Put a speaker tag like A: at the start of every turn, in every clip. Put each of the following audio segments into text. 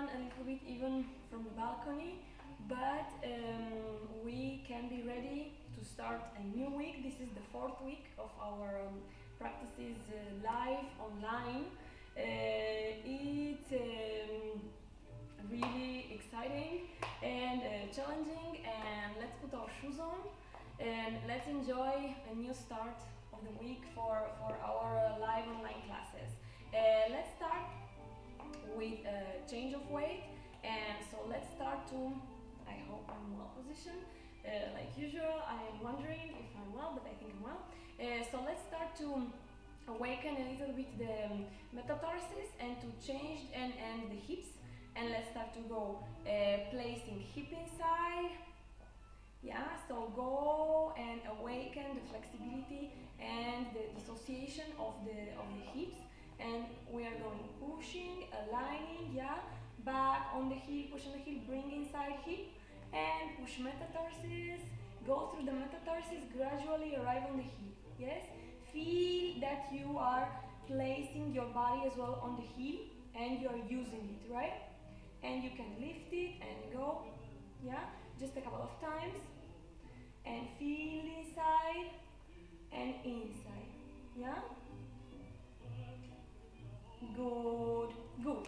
A: run a little bit even from the balcony, but we can be ready to start a new week. This is the 4th week of our practices live online. It's really exciting and challenging, and let's put our shoes on and let's enjoy a new start of the week for our live online classes. Let's start with a change of weight, and so let's start to, I hope I'm well positioned. Like usual, I am wondering if I'm well, but I think I'm well. So let's start to awaken a little bit the metatarsus and to change and the hips. And let's start to go placing hip inside. Yeah, so go and awaken the flexibility and the dissociation of the hips. And we are going pushing, aligning, yeah, back on the heel, push on the heel, bring inside hip, and push metatarsus, go through the metatarsus, gradually arrive on the heel, yes? Feel that you are placing your body as well on the heel, and you are using it, right? And you can lift it and go, yeah, just a couple of times, and feel inside and inside, yeah? Good, good.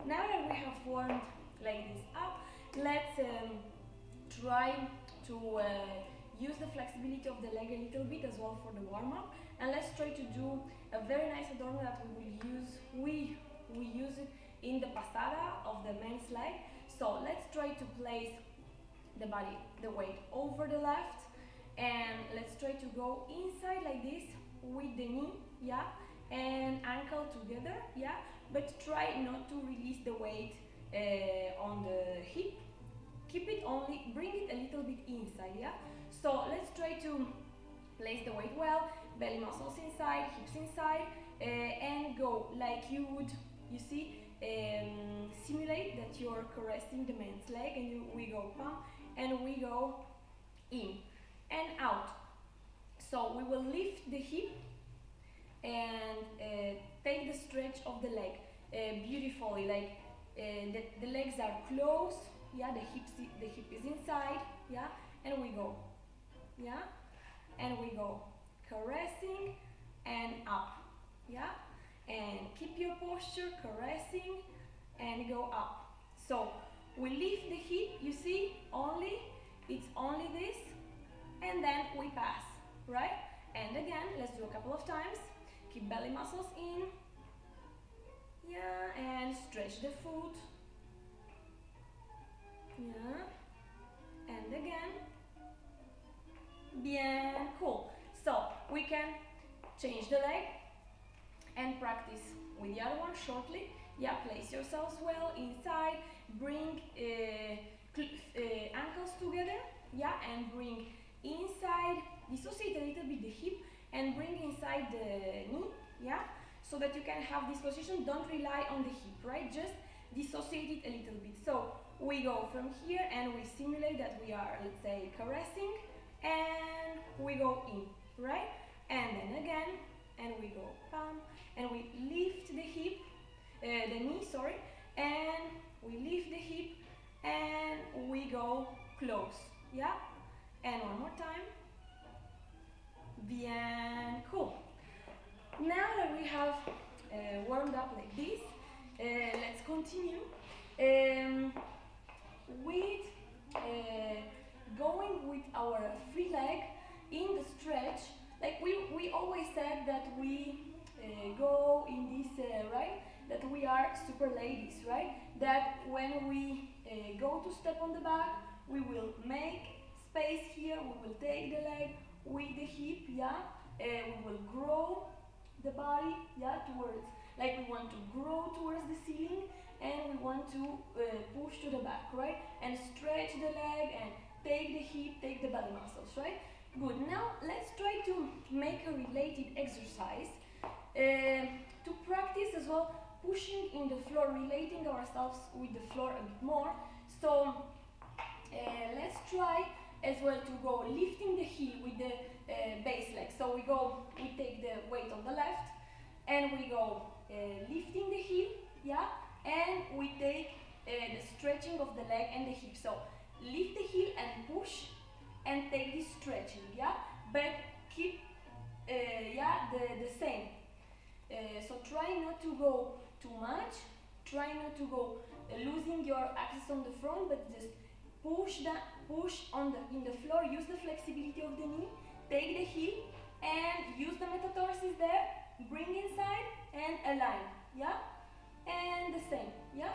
A: Now that we have warmed like this up, let's try to use the flexibility of the leg a little bit as well for the warm-up, and let's try to do a very nice adornment that we will use. We use it in the pasada of the men's leg. So let's try to place the body, the weight over the left, and let's try to go inside like this with the knee, yeah, and ankle together, yeah, but try not to release the weight on the hip. Keep it only, bring it a little bit inside, yeah. So let's try to place the weight well, belly muscles inside, hips inside, and go like you would, you see, simulate that you're caressing the man's leg, and we go pump, and we go in and out. So we will lift the hip and take the stretch of the leg beautifully, like the legs are close, yeah, the hip is inside, yeah, and we go, yeah, and we go caressing and up, yeah, and keep your posture, caressing and go up. So we lift the hip, you see, only, it's only this, and then we pass, right? And again, let's do a couple of times. Keep belly muscles in, yeah, and stretch the foot, yeah, and again, bien, cool. So we can change the leg and practice with the other one shortly. Yeah, place yourselves well inside, bring ankles together, yeah, and bring inside, dissociate a little bit the hip and bring inside the knee, yeah, so that you can have this position. Don't rely on the hip, right? Just dissociate it a little bit. So we go from here and we simulate that we are, let's say, caressing, and we go in, right? And then again, and we go palm, and we lift the hip, the knee, sorry, and we lift the hip, and we go close, yeah? And one more time. Bien, cool. Now that we have warmed up like this, let's continue with going with our free leg in the stretch. Like we always said that we go in this, right? That we are super ladies, right? That when we go to step on the back, we will make space here, we will take the leg with the hip, yeah? We will grow the body, yeah, towards, like we want to grow towards the ceiling, and we want to push to the back, right? And stretch the leg and take the hip, take the belly muscles, right? Good. Now let's try to make a related exercise to practice as well pushing in the floor, relating ourselves with the floor a bit more. So let's try as well to go lifting the heel with the base leg. So we take the weight on the left, and we go lifting the heel, yeah, and we take the stretching of the leg and the hip. So lift the heel and push and take this stretching, yeah? But keep the same. So try not to go too much, try not to go losing your axis on the front, but just push in the floor, use the flexibility of the knee, take the heel and use the metatarsus there, bring inside and align, yeah? And the same, yeah?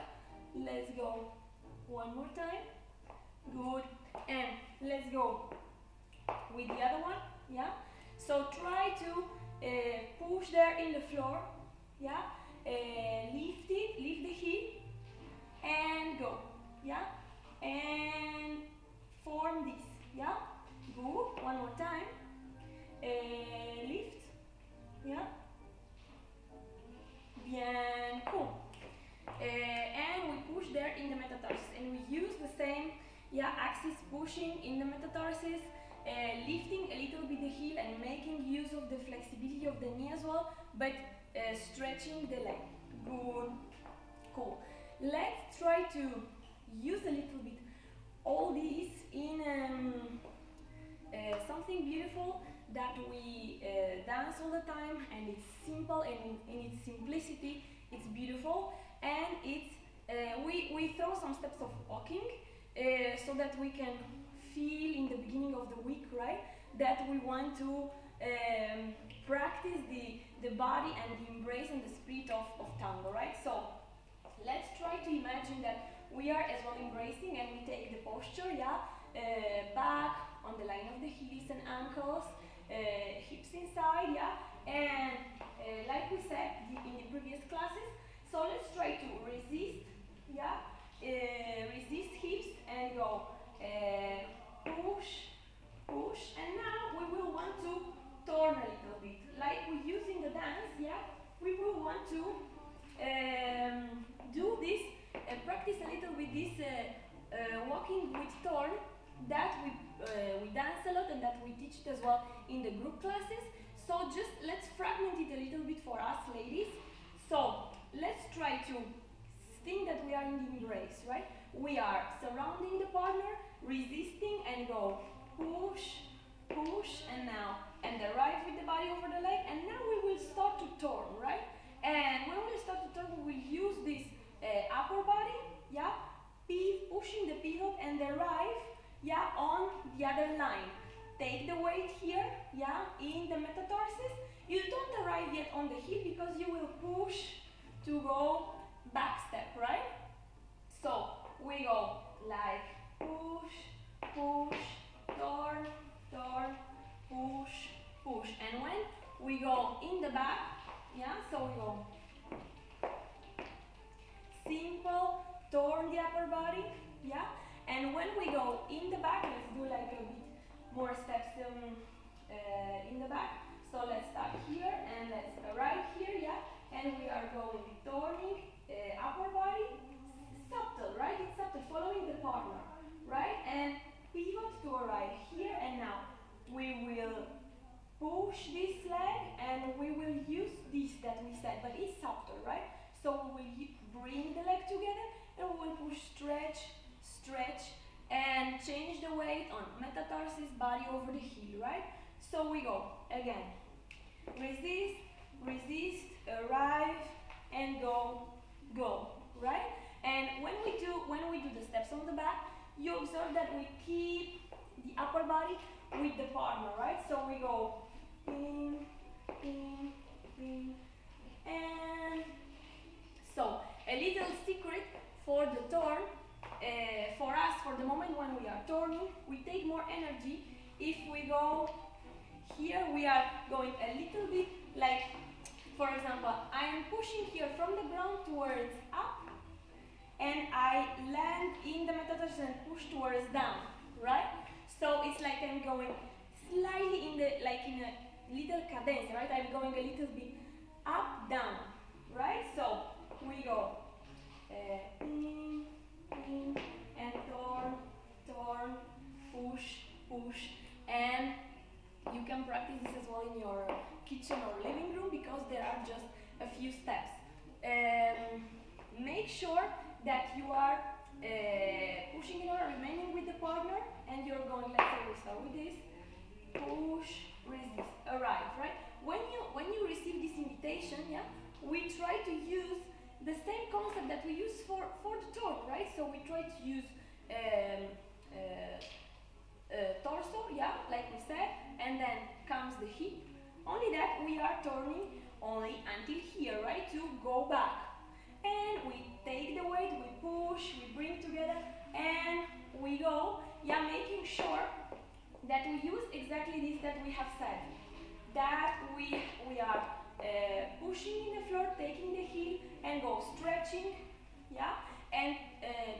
A: Let's go one more time, good, and let's go with the other one, yeah? So try to push there in the floor, yeah? Lift the heel and go, yeah? And form this, yeah? Good, one more time, lift, yeah? Bien, cool. And we push there in the metatarsus, and we use the same, yeah, axis pushing in the metatarsus, lifting a little bit the heel and making use of the flexibility of the knee as well, but stretching the leg. Good, cool. Let's try to use a little bit all this in something beautiful that we dance all the time, and it's simple, and in its simplicity it's beautiful, and it's we throw some steps of walking so that we can feel in the beginning of the week, right, that we want to practice the body and the embrace and the spirit of tango, right? So let's try to imagine that we are as well embracing, and we take the posture, yeah, back on the line of the heels and ankles, hips inside, yeah, and like we said in the previous classes, so let's try to resist, yeah, resist hips and go push, push, and now we will want to turn a little bit, like we use in the dance, yeah, we will want to do this, practice a little with this walking with turn that we dance a lot and that we teach it as well in the group classes. So just let's fragment it a little bit for us ladies. So let's try to think that we are in the embrace, right? We are surrounding the partner, resisting and go push, push, and now, and arrive with the body over the leg, and now we will start to turn, right? And when we start to turn, we will use this upper body, yeah, pushing the pivot and arrive, yeah, on the other line. Take the weight here, yeah, in the metatarsus. You don't arrive yet on the heel because you will push to go back step, right? So we go like push, push, turn, turn, push, push. And when we go in the back, yeah, so we go simple, turn the upper body, yeah, and when we go in the back, let's do like a bit more steps in the back. So let's start here and let's arrive here, yeah, and we are going turning upper body, subtle, right? It's subtle, following the partner, right? And pivot to arrive here, and now we will push this leg and we will use this that we said, but it's subtle, right? So we will bring the leg together and we will push, stretch, stretch, and change the weight on metatarsus, body over the heel, right? So we go again, resist, resist, arrive, and go, go, right? And when we do the steps on the back, you observe that we keep the upper body with the partner, right? So we go in, in, in, and so a little secret for the turn, for us, for the moment when we are turning, we take more energy. If we go here, we are going a little bit like, for example, I am pushing here from the ground towards up, and I land in the metatarsus and push towards down, right? So it's like I'm going slightly in the, like in a little cadence, right? I'm going a little bit up, down, right? So we go in, and turn, turn, push, push, and you can practice this as well in your kitchen or living room because there are just a few steps. Make sure that you are pushing in order, remaining with the partner, and you're going, let's say we start with this, push, resist, arrive, right? When you receive this invitation, yeah, we try to use the same concept that we use for the torque, right? So we try to use torso, yeah, like we said, and then comes the hip. Only that we are turning only until here, right? To go back. And we take the weight, we push, we bring together, and we go, yeah, making sure that we use exactly this that we have said. That we are pushing in the floor, taking the heel, and go stretching, yeah, and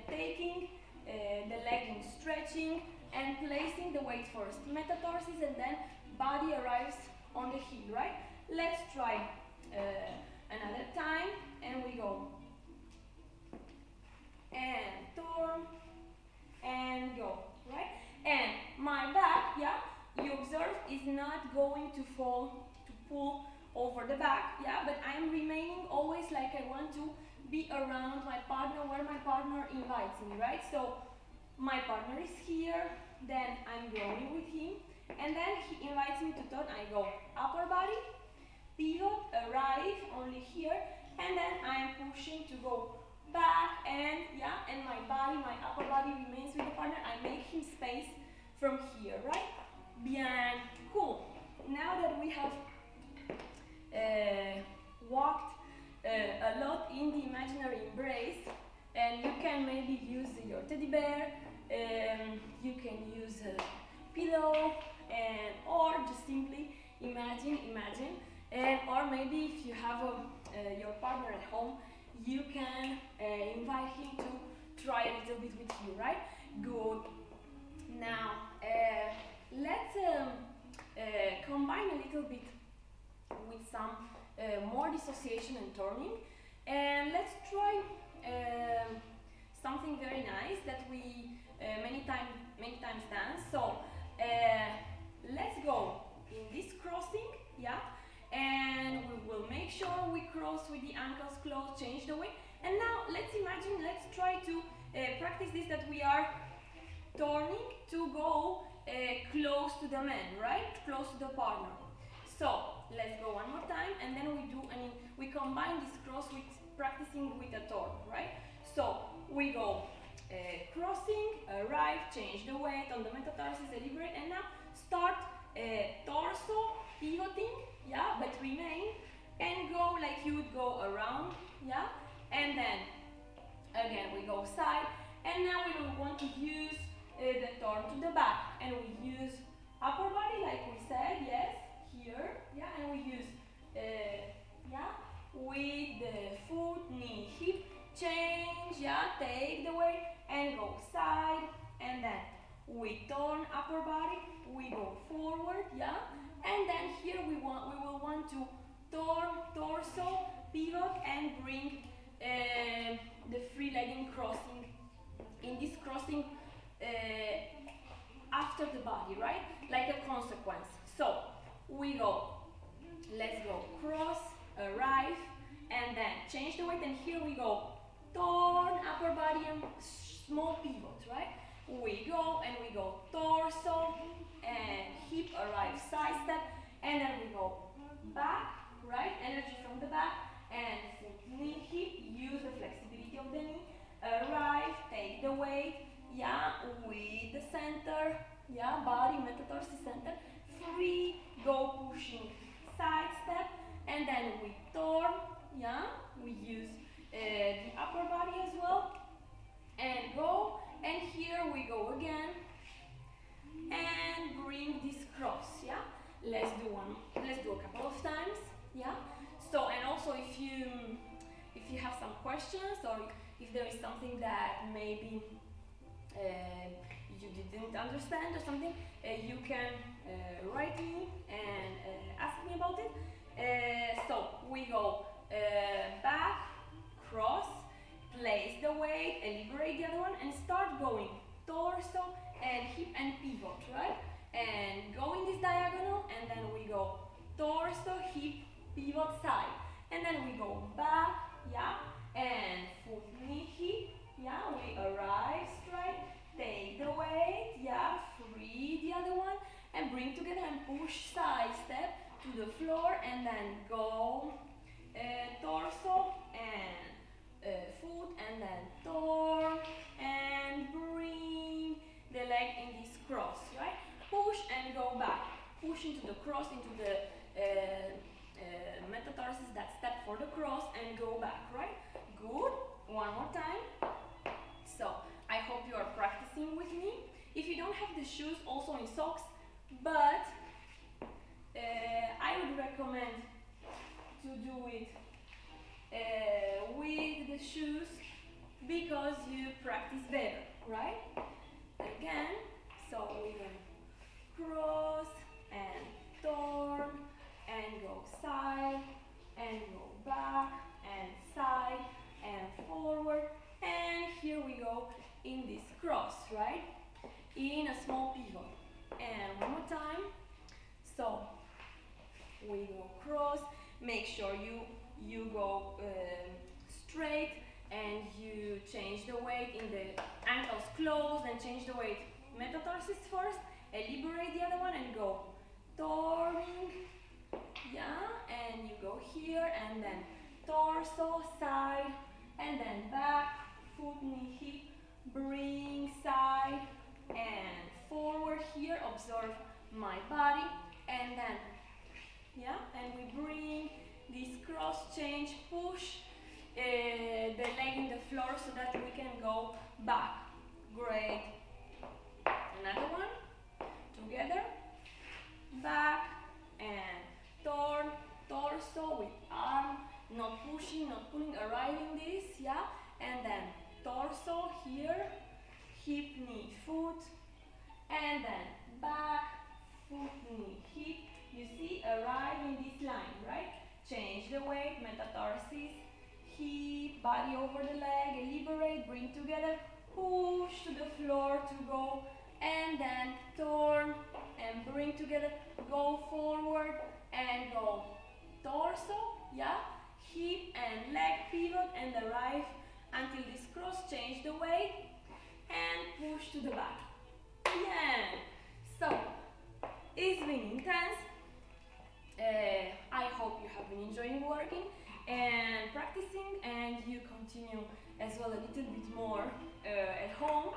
A: taking the leg in stretching, and placing the weight first, metatarsus, and then body arrives on the heel, right? Let's try another time, and we go. And turn, and go, right? And my back, yeah, you observe, is not going to fall, to pull over the back, yeah, but I'm remaining always like I want to be around my partner, where my partner invites me, right? So my partner is here, then I'm going with him, and then he invites me to turn. I go upper body, pivot, arrive only here, and then I'm pushing to go back, and yeah, and my body, my upper body remains with the partner. I make him space from here, right? Bien, cool. Now that we have walked a lot in the imaginary embrace, and you can maybe use your teddy bear, you can use a pillow, and or just simply imagine, and or maybe if you have your partner at home, you can invite him to try a little bit with you, right? Good. Now let's combine a little bit with some more dissociation and turning, and let's try something very nice that we many times dance. So let's go in this crossing, yeah, and we will make sure we cross with the ankles closed, change the way. And now let's imagine, let's try to practice this, that we are turning to go close to the man, right? Close to the partner. So let's go one more time, and then we combine this cross with practicing with a turn, right? So we go crossing, arrive, change the weight on the metatarsus, deliberate, and now start torso, pivoting, yeah, but remain, and go like you would go around, yeah, and then again we go side, and now we will want to use the turn to the back, and we use upper body like we said, yes, here, yeah, and we use yeah, with the foot, knee, hip, change, yeah, take the weight, and go side, and then we turn upper body, we go forward, yeah, and then here we will want to turn torso, pivot, and bring the free legging crossing, in this crossing after the body, right? Like a consequence. So we go, let's go cross, arrive, and then change the weight, and here we go turn upper body and small pivot, right? We go, and we go torso and hip, arrive, side step, and then we go back, right? Energy from the back, and foot, knee, hip, use the flexibility of the knee, arrive, take the weight, yeah, with the center, yeah, body, metatarsus, center, free, go pushing, side step, and then we turn, yeah, we use the upper body as well, and go, and here we go again, and bring this cross, yeah. Let's do a couple of times, yeah. So, and also if you have some questions, or if there is something that maybe you didn't understand or something, you can write me and ask me about it. So we go back, cross, place the weight, and liberate the other one, and start going torso and hip and pivot, right? And go in this diagonal, and then we go torso, hip, pivot, side, and then we go back, yeah, and foot, knee, hip. Yeah, we arrive straight, take the weight, yeah, free the other one, and bring together and push side step to the floor, and then go torso and foot, and then turn and bring the leg in this cross, right? Push and go back, push into the cross, into the metatarsus, that step for the cross, and go back, right? Good. One more time. So I hope you are practicing with me. If you don't have the shoes, also in socks, but I would recommend to do it with the shoes because you practice better, right? Again, so we're gonna cross and turn and go side and go back and side and forward, and here we go in this cross, right? In a small pivot. And one more time. So we go cross, make sure you go straight, and you change the weight in the ankles closed, and change the weight metatarsus first, and liberate the other one and go turning, yeah, and you go here, and then torso, side, and then back, foot, knee, hip, bring side and forward here, observe my body, and then, yeah, and we bring this cross change, push the leg in the floor so that we can go back. Great. Another one, together, back and turn, torso with arm, not pushing, not pulling, arriving this, yeah, and then torso here, hip, knee, foot, and then back, foot, knee, hip. You see, arrive in this line, right? Change the weight, metatarsus, hip, body over the leg, liberate, bring together, push to the floor to go, and then turn and bring together, go forward and go torso, yeah, hip and leg pivot, and arrive until this cross, change the weight and push to the back. Yeah. So it's been intense. I hope you have been enjoying working and practicing, and you continue as well a little bit more at home.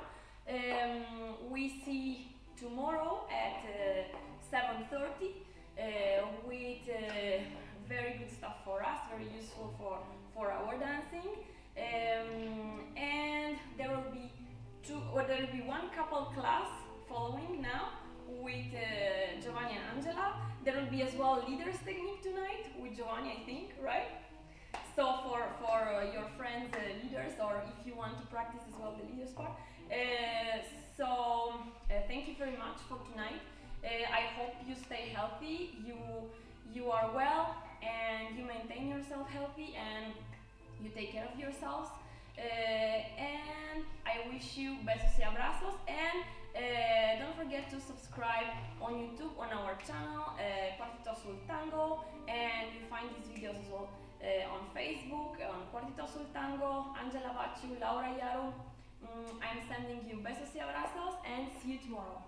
A: We see tomorrow at 7:30 with very good stuff for us, very useful for our dancing. And there will be one couple class following now with Giovanni and Angela. There will be as well leaders technique tonight with Giovanni, I think, right? So for your friends, leaders, or if you want to practice as well the leaders part. Thank you very much for tonight. I hope you stay healthy, you are well, and you maintain yourself healthy, and you take care of yourselves. And I wish you besos y abrazos, and don't forget to subscribe on YouTube on our channel, Cuartito Azul Tango, and you find these videos as well on Facebook, on Cuartito Azul Tango, Angela Baciu, Laura Iaru. I'm sending you besos y abrazos, and see you tomorrow.